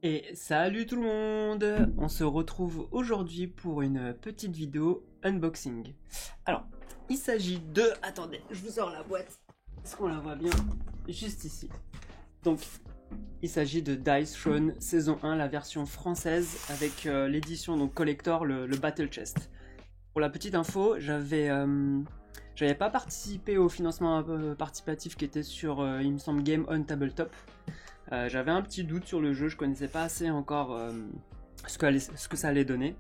Et salut tout le monde! On se retrouve aujourd'hui pour une petite vidéo unboxing. Alors, il s'agit de... Attendez, je vous sors la boîte. Est-ce qu'on la voit bien? Juste ici. Donc, il s'agit de Dice Throne saison 1, la version française, avec l'édition donc collector, le Battle Chest. Pour la petite info, j'avais pas participé au financement participatif qui était sur, il me semble, Game on Tabletop. J'avais un petit doute sur le jeu, je connaissais pas assez encore ce que ça allait donner.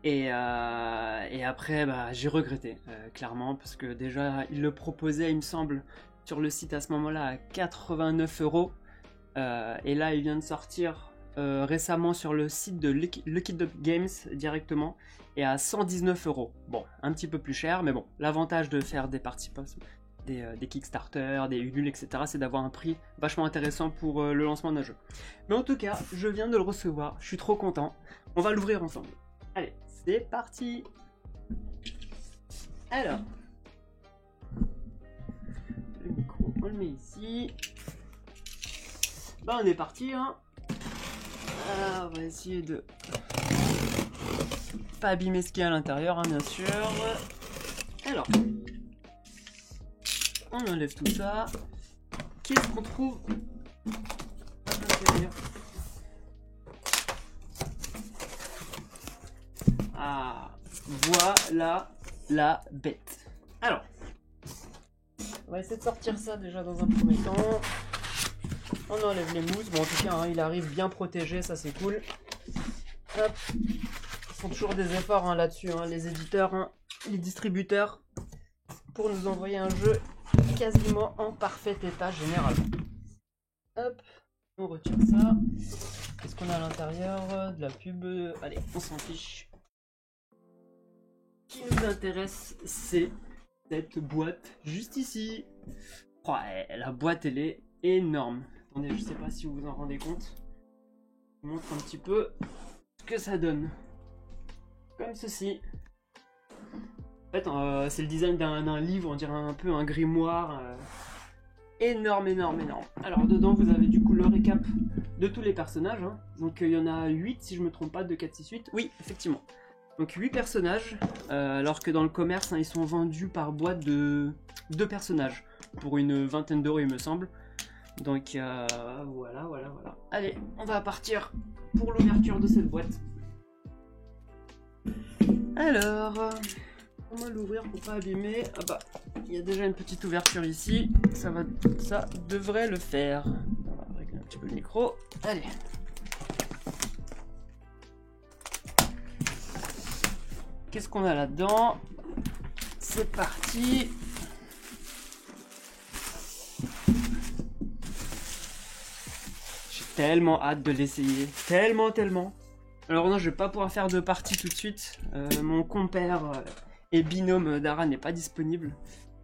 Et après, bah, j'ai regretté, clairement, parce que déjà, il le proposait, il me semble, sur le site à ce moment-là à 89 euros. Et là, il vient de sortir récemment sur le site de Lucky Dog Games directement et à 119 euros. Bon, un petit peu plus cher, mais bon, l'avantage de faire des participations, des Kickstarter, des Ulule, etc., c'est d'avoir un prix vachement intéressant pour le lancement d'un jeu. Mais en tout cas, je viens de le recevoir, je suis trop content. On va l'ouvrir ensemble. Allez, c'est parti! Alors, le micro, on le met ici. Bah, on est parti, hein. On va essayer de pas abîmer ce qu'il y a à l'intérieur, hein, bien sûr. Alors, on enlève tout ça. Qu'est-ce qu'on trouve à l'intérieur? Ah, voilà la bête. Alors, on va essayer de sortir ça déjà dans un premier temps. On enlève les mousses. Bon, en tout cas, hein, il arrive bien protégé, ça c'est cool. Hop. Ils font toujours des efforts hein, là-dessus, hein, les éditeurs, hein, les distributeurs, pour nous envoyer un jeu quasiment en parfait état général. Hop, on retire ça. Qu'est-ce qu'on a à l'intérieur? De la pub. Allez, on s'en fiche. Ce qui nous intéresse, c'est cette boîte juste ici. Oh, la boîte, elle est énorme. Attendez, je sais pas si vous vous en rendez compte. Je vous montre un petit peu ce que ça donne. Comme ceci. En fait, c'est le design d'un livre, on dirait un peu un grimoire. Énorme, énorme, énorme. Alors, dedans, vous avez du coup le récap de tous les personnages. Hein. Donc, il y en a 8, si je me trompe pas, de 4, 6, 8. Oui, effectivement. Donc, 8 personnages. Alors que dans le commerce, hein, ils sont vendus par boîte de 2 personnages. Pour une vingtaine d'euros, il me semble. Donc, voilà. Allez, on va partir pour l'ouverture de cette boîte. Alors... on va l'ouvrir pour pas abîmer. Ah bah, il y a déjà une petite ouverture ici. Ça devrait le faire. On va régler un petit peu le micro. Allez. Qu'est-ce qu'on a là-dedans? C'est parti. J'ai tellement hâte de l'essayer. Tellement. Alors non, je vais pas pouvoir faire de partie tout de suite. Mon compère... et binôme d'Ara n'est pas disponible.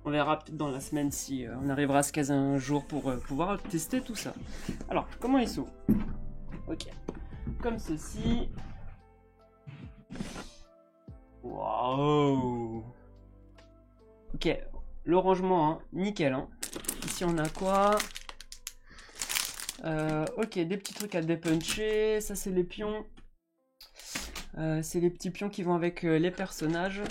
On verra peut-être dans la semaine si on arrivera à se caser un jour pour pouvoir tester tout ça. Alors, comment ils sont? Ok. Comme ceci. Waouh! Ok, le rangement, hein, nickel. Hein. Ici, on a quoi? Ok, des petits trucs à dépuncher. Ça, c'est les pions. C'est les petits pions qui vont avec les personnages.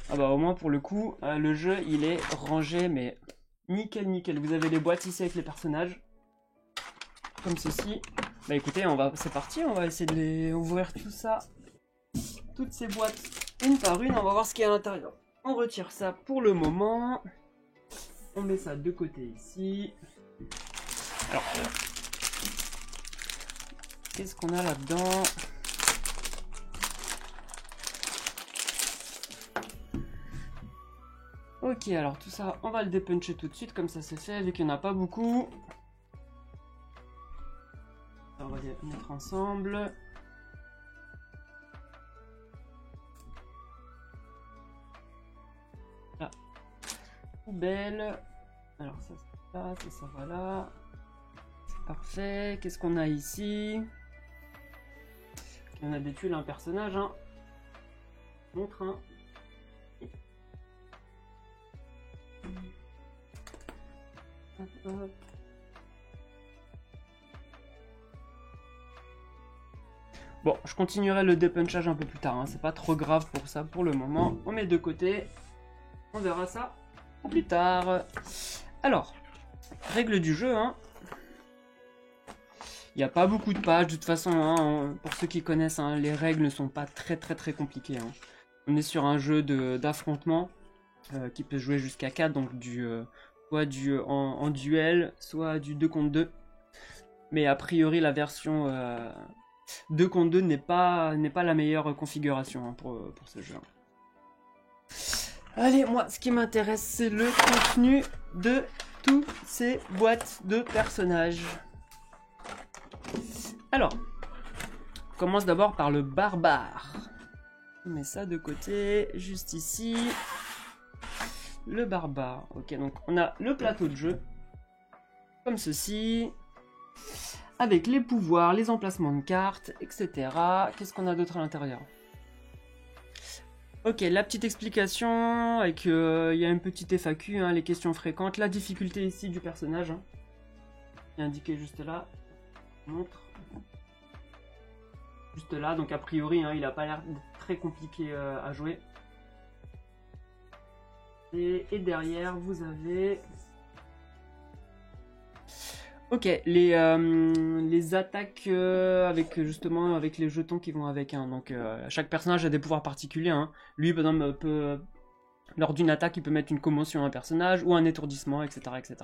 Ah bah au moins pour le coup, le jeu il est rangé mais nickel. Vous avez les boîtes ici avec les personnages. Comme ceci. Bah écoutez, c'est parti, on va essayer de les ouvrir tout ça. Toutes ces boîtes une par une, on va voir ce qu'il y a à l'intérieur. On retire ça pour le moment. On met ça de côté ici. Alors, qu'est-ce qu'on a là-dedans? Ok, alors tout ça, on va le dépuncher tout de suite, comme ça c'est fait, vu qu'il n'y en a pas beaucoup. Alors, on va les mettre ensemble. Là. Poubelle. Alors ça, c'est là, ça va là. C'est parfait. Qu'est-ce qu'on a ici? On a des tuiles, un personnage, hein. Montre un. Hop. Bon, je continuerai le dépunchage un peu plus tard, hein. C'est pas trop grave pour ça pour le moment. On met de côté. On verra ça plus tard. Alors, règles du jeu, hein. Il n'y a pas beaucoup de pages, de toute façon, hein, pour ceux qui connaissent, hein, les règles ne sont pas très compliquées. Hein. On est sur un jeu d'affrontement qui peut se jouer jusqu'à 4, donc soit en duel, soit du 2 contre 2. Mais a priori, la version 2 contre 2 n'est pas la meilleure configuration hein, pour ce jeu. Allez, moi, ce qui m'intéresse, c'est le contenu de toutes ces boîtes de personnages. Alors, on commence d'abord par le barbare. On met ça de côté, juste ici. Le barbare. Ok, donc on a le plateau de jeu, comme ceci, avec les pouvoirs, les emplacements de cartes, etc. Qu'est-ce qu'on a d'autre à l'intérieur? Ok, la petite explication, avec il y a une petite FAQ, hein, les questions fréquentes, la difficulté ici du personnage. Hein, qui est indiqué juste là. Je montre. Juste là, donc a priori, hein, il n'a pas l'air très compliqué à jouer. Et derrière, vous avez... Ok, les attaques avec justement avec les jetons qui vont avec. Hein. Donc chaque personnage a des pouvoirs particuliers. Hein. Lui, par exemple, peut, lors d'une attaque, il peut mettre une commotion à un personnage ou un étourdissement, etc. etc.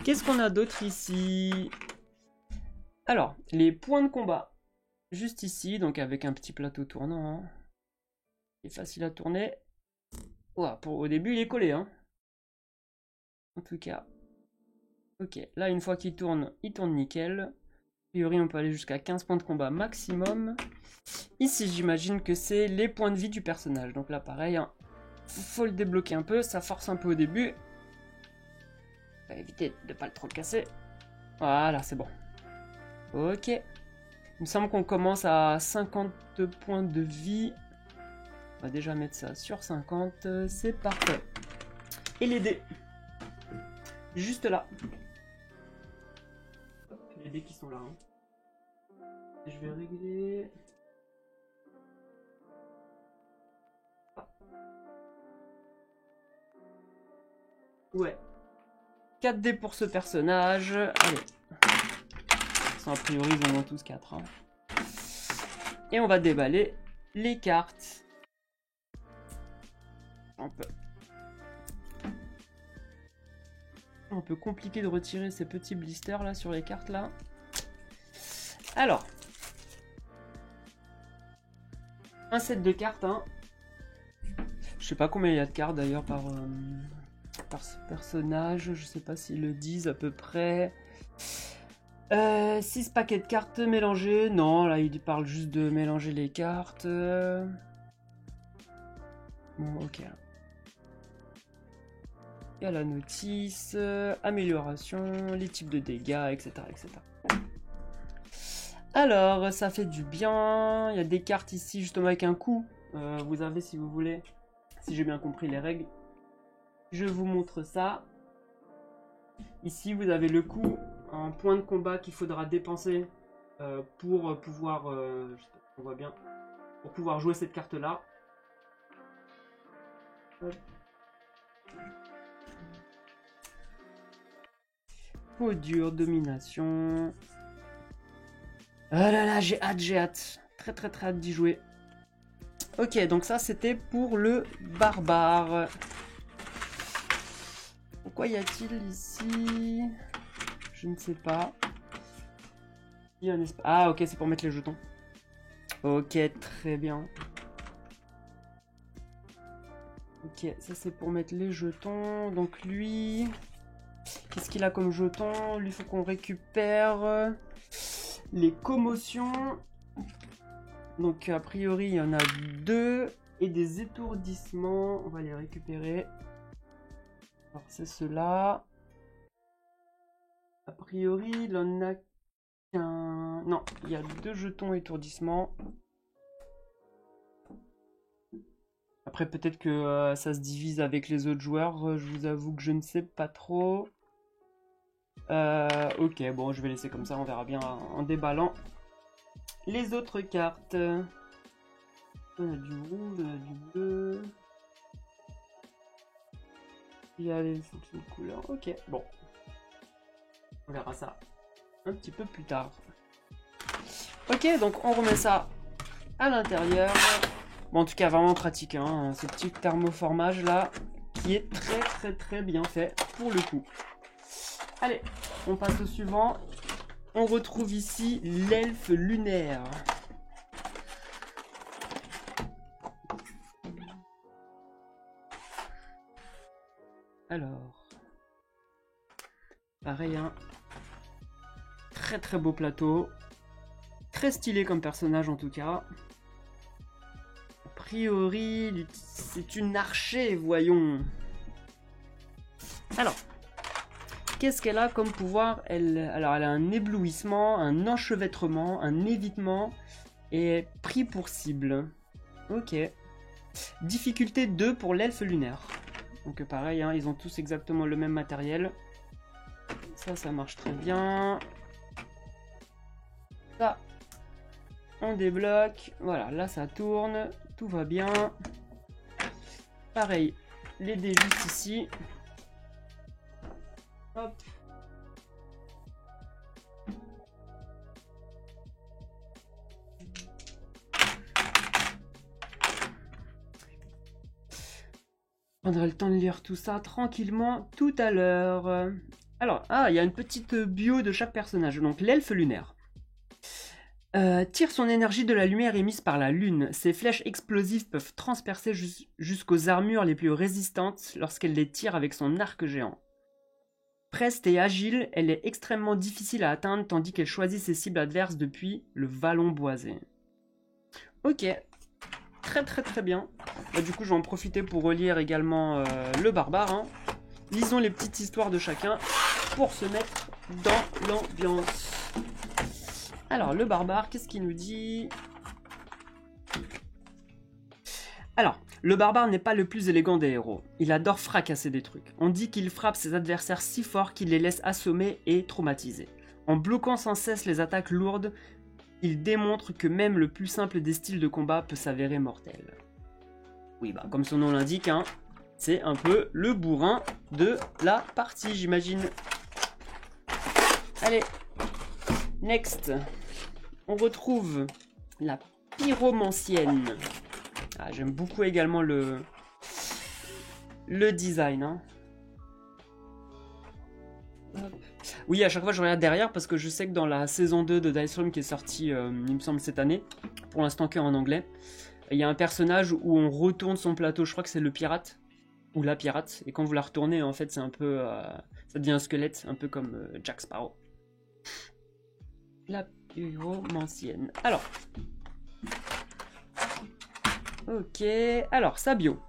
Qu'est-ce qu'on a d'autre ici? Alors, les points de combat. Juste ici, donc avec un petit plateau tournant. Hein. C'est facile à tourner. Ouah, au début, il est collé. Hein. En tout cas. Ok, là, une fois qu'il tourne, il tourne nickel. A priori, on peut aller jusqu'à 15 points de combat maximum. Ici, j'imagine que c'est les points de vie du personnage. Donc là, pareil, hein, faut le débloquer un peu. Ça force un peu au début. On va éviter de ne pas le trop casser. Voilà, c'est bon. Ok. Il me semble qu'on commence à 50 points de vie. On va déjà mettre ça sur 50. C'est parfait. Et les dés. Juste là. Les dés qui sont là. Hein. Et je vais régler. Ah. Ouais. 4 dés pour ce personnage. Allez. A priori, ils en ont tous 4. Hein. Et on va déballer les cartes. Un peu compliqué de retirer ces petits blisters là sur les cartes là. Alors. Un set de cartes. Hein. Je sais pas combien il y a de cartes d'ailleurs par ce personnage. Je sais pas s'ils le disent à peu près. 6 paquets de cartes mélangées. Non, là, il parle juste de mélanger les cartes. Bon, ok. Il y a la notice, amélioration, les types de dégâts, etc., etc. Alors, ça fait du bien. Il y a des cartes ici, justement, avec un coup. Vous avez, si vous voulez, si j'ai bien compris les règles. Je vous montre ça. Ici, vous avez le coup. Un point de combat qu'il faudra dépenser pour pouvoir, je sais pas si on voit bien, pour pouvoir jouer cette carte là. Peau dure, domination. Ah là là, j'ai hâte. Très hâte d'y jouer. Ok, donc ça c'était pour le barbare. Pourquoi y a-t-il ici? Je ne sais pas. Il y a un espace. Ah, ok, c'est pour mettre les jetons. Ok, très bien. Ok, ça c'est pour mettre les jetons. Donc lui... Qu'est-ce qu'il a comme jeton? Lui, il faut qu'on récupère les commotions. Donc, a priori, il y en a 2. Et des étourdissements. On va les récupérer. Alors, c'est ceux-là. A priori, il en a qu'un... Non, il y a 2 jetons étourdissement. Après, peut-être que ça se divise avec les autres joueurs. Je vous avoue que je ne sais pas trop. Ok, bon, je vais laisser comme ça. On verra bien en déballant. les autres cartes. On a du rouge, on a du bleu. Il y a les fonctions de couleur. Ok, bon. On verra ça un petit peu plus tard. Ok, donc on remet ça à l'intérieur. Bon, en tout cas, vraiment pratique, hein, ce petit thermoformage là, qui est très bien fait pour le coup. Allez, on passe au suivant. On retrouve ici l'elfe lunaire. Alors, pareil, hein. Très beau plateau. Très stylé comme personnage en tout cas. A priori, c'est une archer, voyons. Alors, qu'est-ce qu'elle a comme pouvoir? Alors, elle a un éblouissement, un enchevêtrement, un évitement et pris pour cible. Ok. Difficulté 2 pour l'elfe lunaire. Donc pareil, hein, ils ont tous exactement le même matériel. Ça marche très bien. Ça, on débloque. Voilà, là ça tourne. Tout va bien. Pareil, les dés juste ici. Hop. On prendra le temps de lire tout ça tranquillement tout à l'heure. Alors, il y a une petite bio de chaque personnage. Donc, l'elfe lunaire. Tire son énergie de la lumière émise par la lune. Ses flèches explosives peuvent transpercer jusqu'aux armures les plus résistantes lorsqu'elle les tire avec son arc géant. Preste et agile, elle est extrêmement difficile à atteindre tandis qu'elle choisit ses cibles adverses depuis le vallon boisé. Ok. Très bien. Bah, du coup, je vais en profiter pour relire également le barbare. Hein. Lisons les petites histoires de chacun pour se mettre dans l'ambiance. Alors, le barbare, qu'est-ce qu'il nous dit? Alors, le barbare n'est pas le plus élégant des héros. Il adore fracasser des trucs. On dit qu'il frappe ses adversaires si fort qu'il les laisse assommés et traumatisés. En bloquant sans cesse les attaques lourdes, il démontre que même le plus simple des styles de combat peut s'avérer mortel. Oui, bah comme son nom l'indique, hein, c'est un peu le bourrin de la partie, j'imagine. Allez, next. On retrouve la pyromancienne. Ah, j'aime beaucoup également le design. Hein. Oui, à chaque fois je regarde derrière parce que je sais que dans la saison 2 de Dice Room qui est sortie, il me semble, cette année, pour l'instant qu'en anglais, il y a un personnage où on retourne son plateau, je crois que c'est le pirate, ou la pirate, et quand vous la retournez, en fait, c'est un peu... ça devient un squelette, un peu comme Jack Sparrow. La pyromancienne. Alors. Ok, alors, sa bio.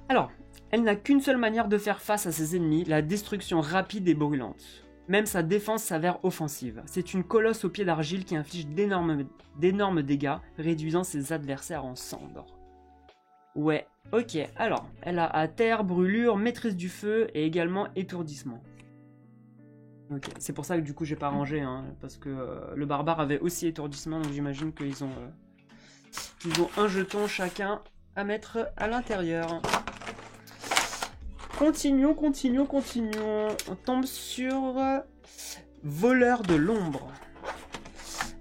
Alors, elle n'a qu'une seule manière de faire face à ses ennemis, la destruction rapide et brûlante. Même sa défense s'avère offensive. C'est une colosse au pied d'argile qui inflige d'énormes dégâts, réduisant ses adversaires en cendres. Ouais, ok, alors, elle a à terre, brûlure, maîtrise du feu et également étourdissement. Ok, c'est pour ça que du coup j'ai pas rangé, hein, parce que le barbare avait aussi étourdissement, donc j'imagine qu'ils ont un jeton chacun à mettre à l'intérieur. Continuons. On tombe sur voleur de l'ombre.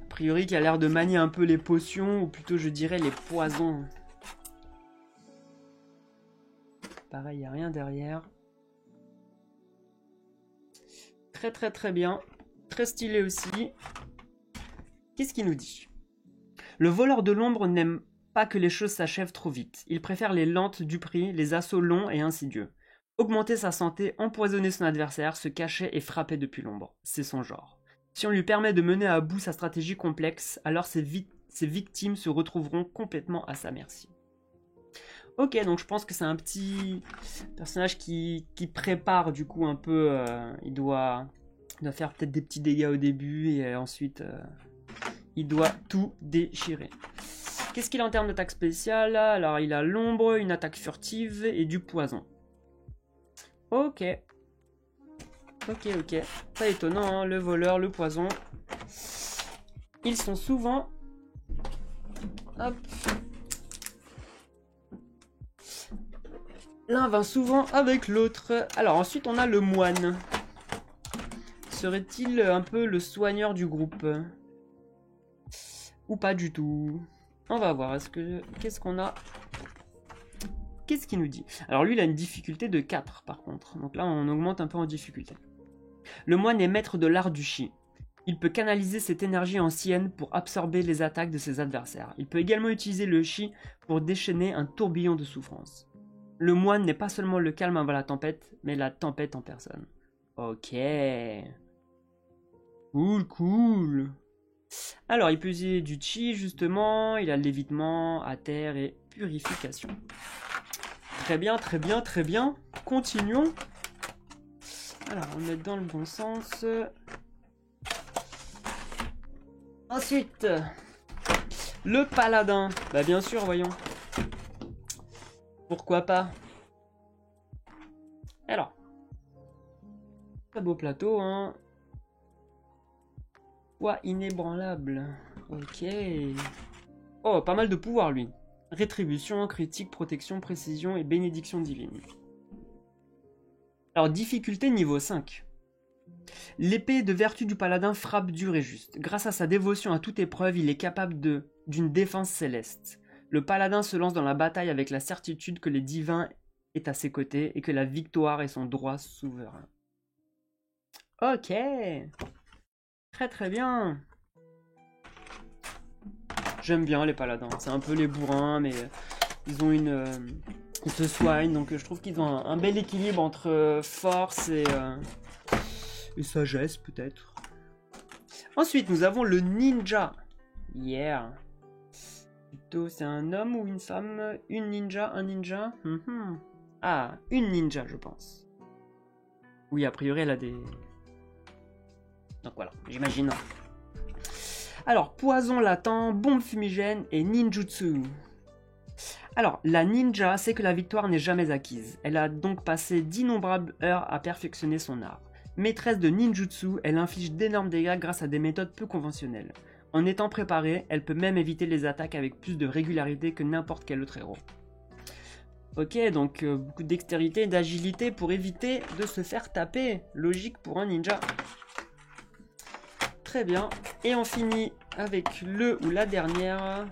A priori qui a l'air de manier un peu les potions, ou plutôt je dirais les poisons. Pareil, il n'y a rien derrière. Très bien. Très stylé aussi. Qu'est-ce qu'il nous dit? Le voleur de l'ombre n'aime pas que les choses s'achèvent trop vite. Il préfère les lentes du prix, les assauts longs et insidieux. Augmenter sa santé, empoisonner son adversaire, se cacher et frapper depuis l'ombre. C'est son genre. Si on lui permet de mener à bout sa stratégie complexe, alors ses victimes se retrouveront complètement à sa merci. Ok, donc je pense que c'est un petit personnage qui prépare du coup un peu... il doit faire peut-être des petits dégâts au début et ensuite il doit tout déchirer. Qu'est-ce qu'il a en termes d'attaque spéciale? Alors il a l'ombre, une attaque furtive et du poison. Ok. Pas étonnant, hein, le voleur, le poison. ils sont souvent... Hop. L'un va souvent avec l'autre. Alors ensuite on a le moine. Serait-il un peu le soigneur du groupe? Ou pas du tout? On va voir. Qu'est-ce qu'on a? Qu'est-ce qu'il nous dit? Alors lui il a une difficulté de 4 par contre. Donc là on augmente un peu en difficulté. Le moine est maître de l'art du chi. Il peut canaliser cette énergie ancienne pour absorber les attaques de ses adversaires. Il peut également utiliser le chi pour déchaîner un tourbillon de souffrance. Le moine n'est pas seulement le calme avant la tempête, mais la tempête en personne. Ok. Cool, cool. Alors, il peut utiliser du chi, justement. Il a l'évitement, à terre et purification. Très bien, très bien, très bien. Continuons. Alors, on est dans le bon sens. Ensuite, le paladin. Bah bien sûr, voyons. Pourquoi pas? Alors, très beau plateau, hein. Poids inébranlable. Ok. Oh, pas mal de pouvoir, lui. Rétribution, critique, protection, précision et bénédiction divine. Alors, difficulté niveau 5. L'épée de vertu du paladin frappe dur et juste. Grâce à sa dévotion à toute épreuve, il est capable d'une défense céleste. Le paladin se lance dans la bataille avec la certitude que les divins est à ses côtés et que la victoire est son droit souverain. Ok. Très très bien. J'aime bien les paladins. C'est un peu les bourrins, mais ils ont une... ils se soignent, donc je trouve qu'ils ont un bel équilibre entre force et sagesse peut-être. Ensuite, nous avons le ninja. Yeah. Plutôt, c'est un homme ou une femme? Une ninja, un ninja? Ah, une ninja, je pense. Oui, a priori, elle a des... Donc voilà, j'imagine. Alors, poison latent, bombe fumigène et ninjutsu. Alors, la ninja sait que la victoire n'est jamais acquise. Elle a donc passé d'innombrables heures à perfectionner son art. Maîtresse de ninjutsu, elle inflige d'énormes dégâts grâce à des méthodes peu conventionnelles. En étant préparée, elle peut même éviter les attaques avec plus de régularité que n'importe quel autre héros. Ok, donc beaucoup de dextérité et d'agilité pour éviter de se faire taper. Logique pour un ninja. Très bien. Et on finit avec le ou la dernière.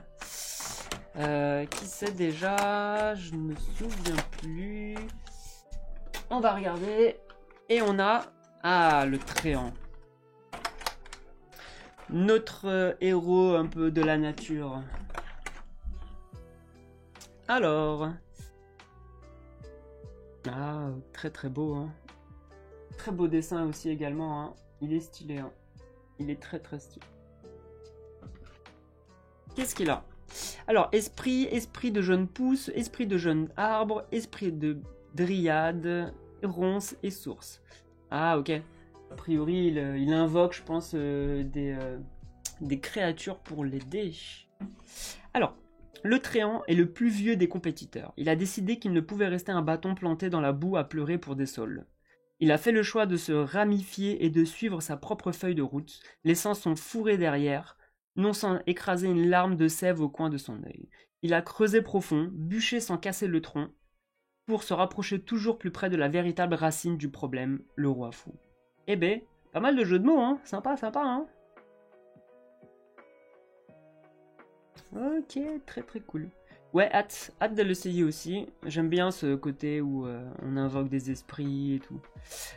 Qui c'est déjà? Je ne me souviens plus. On va regarder. Et on a... Ah, le Tréant. Notre héros un peu de la nature. Alors. Ah, très très beau. Hein. Très beau dessin aussi également. Hein. Il est stylé. Hein. Il est très très stylé. Qu'est-ce qu'il a? Alors, esprit de jeune pousse, esprit de jeune arbre, esprit de dryade, ronce et source. Ah, ok. A priori, il invoque, je pense, des créatures pour l'aider. Alors, le Tréant est le plus vieux des compétiteurs. Il a décidé qu'il ne pouvait rester un bâton planté dans la boue à pleurer pour des saules. Il a fait le choix de se ramifier et de suivre sa propre feuille de route, laissant son fourré derrière, non sans écraser une larme de sève au coin de son œil. Il a creusé profond, bûché sans casser le tronc, pour se rapprocher toujours plus près de la véritable racine du problème, le roi fou. Eh ben, pas mal de jeux de mots, hein. Sympa, sympa, hein. Ok, très très cool. Ouais, hâte de l'essayer aussi. J'aime bien ce côté où on invoque des esprits et tout.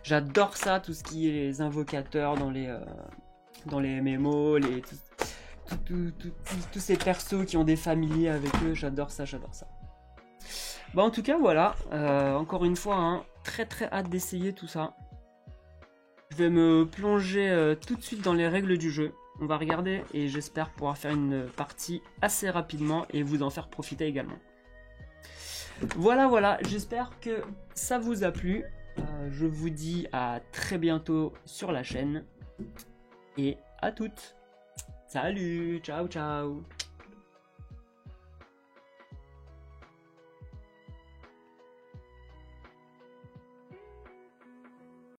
J'adore ça, tout ce qui est les invocateurs dans les MMO, tous ces persos qui ont des familiers avec eux. J'adore ça, j'adore ça. Bon, en tout cas, voilà. Encore une fois, hein, très très hâte d'essayer tout ça. Je vais me plonger tout de suite dans les règles du jeu. On va regarder et j'espère pouvoir faire une partie assez rapidement et vous en faire profiter également. Voilà, j'espère que ça vous a plu. Je vous dis à très bientôt sur la chaîne et à toutes. Salut, ciao ciao.